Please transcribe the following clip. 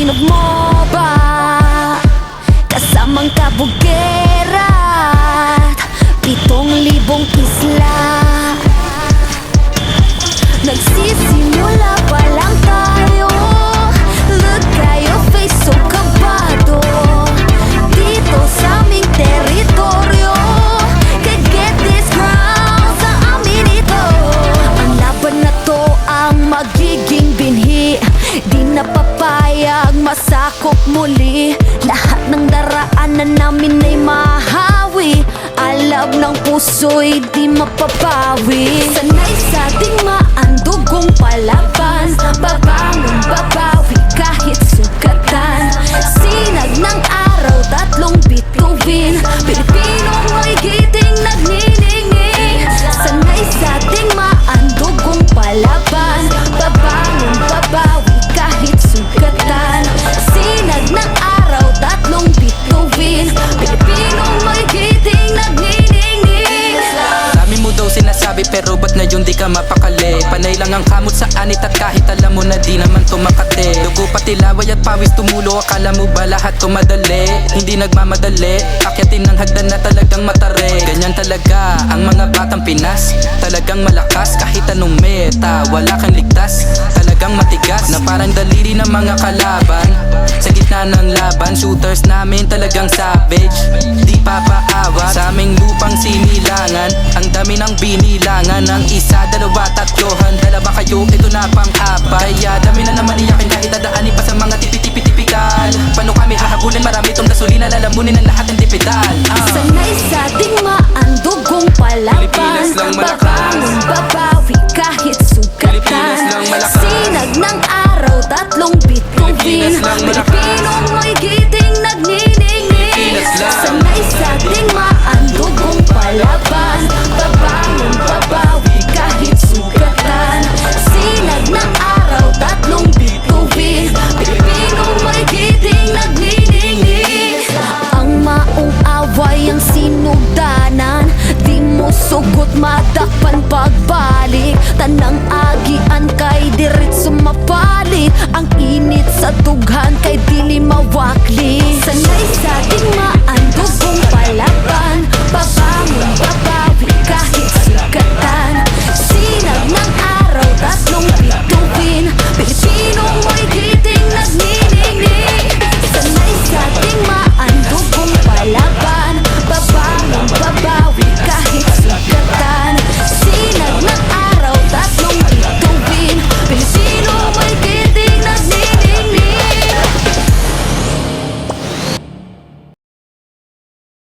Hinog mo ba kasamang kabugera at 7,000 isla? Nagsisimula pa lang tayo. Look at your face, so kabado. Dito sa aming teritoryo, can get this ground sa amin ito. Ang laban na to ang magiging binhi. Di na papayag masakop muli. Lahat ng daraanan namin ay mahawi. Alab ng puso'y di mapapawi. Sanay sa digmaan, dugong palaban. Babangon, babawi kahit sugatan. Sinag ng araw, 3 bituin. Pilipinong may giting nagniningning. Sanay sa digmaan, dugong palaban. Babangon, babawi kahit sugatan. Sinag ng araw, 3 bituin. Pilipinong may giting nagniningning. Dami mo daw sinasabi pero ba't ngayon di ka mapakali? Panay lang ang kamot sa anit at kahit alam mo na di naman tumakate. Dugo pati laway at pawis tumulo, akala mo ba lahat tumadali? Hindi nagmamadali, akyatin ng hagdan na talagang matare. Ganyan talaga ang mga batang Pinas, talagang malakas kahit anong meta. Wala kang ligtas, talagang matigas na parang daliri ng mga kalaban. Sa gitna ng laban, shooters namin talagang savage. Di papaawat sa aming lupang sinilangan. Ang dami ng binilangan, ng 1, 2, 3, dalawa kayo, ito na pang-apat. Kaya dami na naman iyakin kahit dadaanin pa sa mga tipi-tipi-tipikal. Paano kami hahabulin, marami tong gasolina, lalamunin ang lahat ng tipidal. Sanay sa digmaan, dugong palaban. Babangon, babawi kahit sugatan. Sinag ng araw, 3 bituin. Pilipinong may giting nagniningning. Sanay sa digmaan, dugong palaban. Babangon, babawi kahit sugatan. Sinag ng araw, 3 bituin. Pilipinong may giting nagniningning. Ang maong away ang sinugdanan. Di mo sugot madakpan pagbalik. Tanang agian kay diretso mapalit. Ang init sa tughan kay dili mawakli. Sanay sa digmaan,